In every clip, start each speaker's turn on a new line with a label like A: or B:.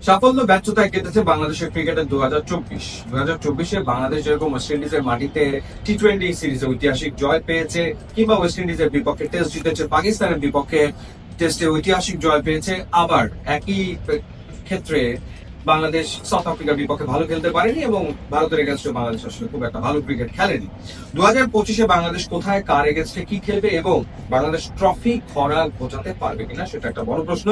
A: সাফল্য ব্যর্থতায় কেটেছে বাংলাদেশের ক্রিকেটের 2024 বাংলাদেশ যেরকম ওয়েস্ট ইন্ডিজের মাটিতে টি-20 সিরিজে ঐতিহাসিক জয় পেয়েছে, কিংবা ওয়েস্ট ইন্ডিজের বিপক্ষে টেস্ট জিতেছে, পাকিস্তানের বিপক্ষে টেস্টে ঐতিহাসিক জয় পেয়েছে, আবার একই ক্ষেত্রে বাংলাদেশ সাউথ আফ্রিকার বিপক্ষে ভালো খেলতে পারেনি এবং ভারতের এগেনস্টে বাংলাদেশ আসলে খুব একটা ভালো ক্রিকেট খেলেনি। 2025 বাংলাদেশ কোথায়, কার এগেনস্টে কি খেলবে এবং বাংলাদেশ ট্রফি খরা ঘোচাতে পারবে কিনা সেটা একটা বড় প্রশ্ন।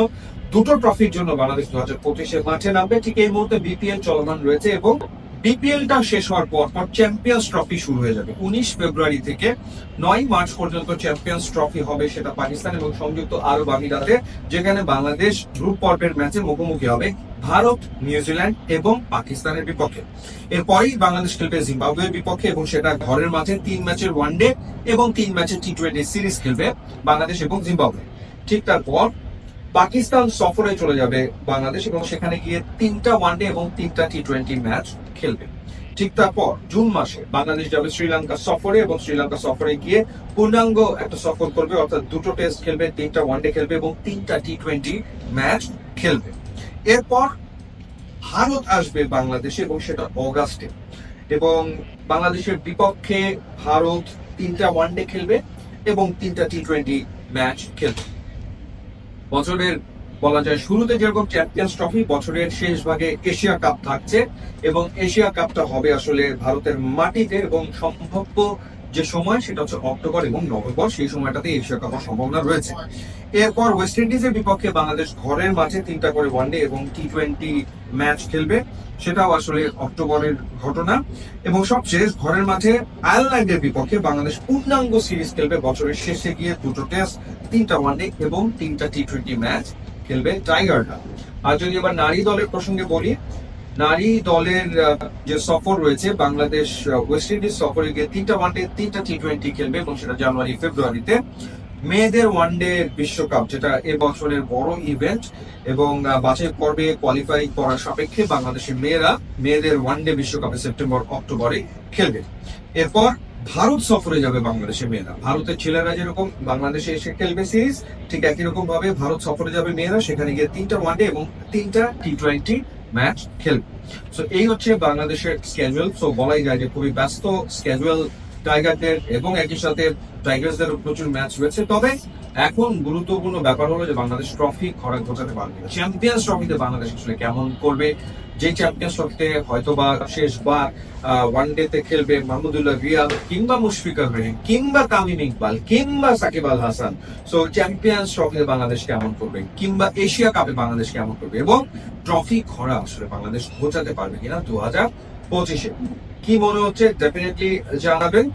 A: দুটো ট্রফির জন্য বাংলাদেশ 2025 মাঠে নামবে। ঠিক এই মুহূর্তে বিপিএল চলমান রয়েছে এবং বিপিএলটা শেষ হওয়ার পর চ্যাম্পিয়ন্স ট্রফি শুরু হয়ে যাবে। 19 ফেব্রুয়ারি থেকে 9 মার্চ পর্যন্ত চ্যাম্পিয়ন্স ট্রফি হবে, সেটা পাকিস্তান এবং সংযুক্ত আরব আমিরাতে, যেখানে বাংলাদেশ গ্রুপ পর্বের ম্যাচে মুখোমুখি হবে ভারত, নিউজিল্যান্ড এবং পাকিস্তানের বিপক্ষে। এরপরেই বাংলাদেশ খেলবে জিম্বাবুয়ের বিপক্ষে এবং সেটা ঘরের মাঠে 3 ম্যাচের ওয়ানডে এবং 3 ম্যাচের টি-20 সিরিজ খেলবে বাংলাদেশ এবং জিম্বাবুয়ে। ঠিক তারপর পাকিস্তান সফরে চলে যাবে বাংলাদেশ এবং সেখানে গিয়ে 3টা ওয়ানডে এবং 3টা টি-20 ম্যাচ খেলবে। ঠিক তারপর জুন মাসে বাংলাদেশ যাবে শ্রীলঙ্কা সফরে এবং শ্রীলঙ্কা সফরে গিয়ে পূর্ণাঙ্গ একটা সফর করবে, অর্থাৎ দুটো টেস্ট খেলবে, 3টা ওয়ানডে খেলবে এবং 3টা টি-20 ম্যাচ খেলবে। এরপর ভারত আসবে বাংলাদেশে এবং সেটা অগাস্টে, এবং বাংলাদেশের বিপক্ষে ভারত 3টা ওয়ানডে খেলবে এবং 3টা টি-20 ম্যাচ খেলবে। বছরের বলা যায় শুরুতে যেরকম চ্যাম্পিয়ন্স ট্রফি, বছরের শেষ ভাগে এশিয়া কাপ থাকছে এবং এশিয়া কাপটা হবে আসলে ভারতের মাটিতে এবং সম্ভাব্য যে সময় সেটা হচ্ছে অক্টোবর এবং নভেম্বর, সেই সময়টাতে এশিয়া কাপ হওয়ার সম্ভাবনা রয়েছে। এরপর ওয়েস্ট ইন্ডিজের বিপক্ষে বাংলাদেশ ঘরের মাঠে 3টা করে ওয়ানডে এবং টি-20 ম্যাচ খেলবে, সেটাও আসলে অক্টোবরের ঘটনা। এবং সবশেষ ঘরের মাঠে আয়ারল্যান্ডের বিপক্ষে বাংলাদেশ পূর্ণাঙ্গ সিরিজ খেলবে, বছরের শেষে গিয়ে দুটো টেস্ট, 3টা ওয়ানডে এবং 3টা টি-20 ম্যাচ খেলবে টাইগাররা। আর যদি এবার নারী দলের প্রসঙ্গে বলি, নারী দলের যে সফর রয়েছে, বাংলাদেশ ওয়েস্ট ইন্ডিজ সফরে গিয়ে 3টা ওয়ানডে 3টা টি-20 খেলবে এবং সেটা জানুয়ারি ফেব্রুয়ারিতে। মেয়েদের ওয়ানডে বিশ্বকাপ, যেটা এবছরের বড় ইভেন্ট এবং বাছাই পর্বে কোয়ালিফাই করার সাপেক্ষে বাংলাদেশের মেয়েরা মেয়েদের ওয়ানডে বিশ্বকাপে সেপ্টেম্বর অক্টোবরে খেলবে। এরপর ভারত সফরে যাবে বাংলাদেশের মেয়েরা। ভারতের ছেলেরা যেরকম বাংলাদেশে এসে খেলবে সিরিজ, ঠিক একই রকম ভাবে ভারত সফরে যাবে মেয়েরা, সেখানে গিয়ে 3টা ওয়ানডে এবং 3টা টি-20 ম্যাচ খেলবে। সো এই হচ্ছে বাংলাদেশের স্কেজুয়াল। সো বলাই যায় যে খুবই ব্যস্ত স্কেজুয়াল টাইগারদের, এবং একই সাথে টাইগার্সদের প্রচুর ম্যাচ রয়েছে। তবে এখন গুরুত্বপূর্ণ ব্যাপার হলো যে বাংলাদেশ ট্রফি খরা ঘোচাতে পারবে। চ্যাম্পিয়ন্স ট্রফিতে বাংলাদেশ আসলে কেমন করবে, যে চ্যাম্পিয়ন্স ট্রফিতে হয়তোবা শেষবার ওয়ানডেতে খেলবে মাহমুদুল্লাহ রিয়াদ কিংবা মুশফিকুর রহিম কিংবা তামিম ইকবাল কিংবা সাকিব আল হাসান। সো চ্যাম্পিয়ন্স ট্রফিতে বাংলাদেশ কেমন করবে, কিংবা এশিয়া কাপে বাংলাদেশ কেমন করবে, এবং ট্রফি খরা আসলে বাংলাদেশ ঘোচাতে পারবে কিনা 2025-এ, কি মনে হচ্ছে ডেফিনেটলি জানাবেন।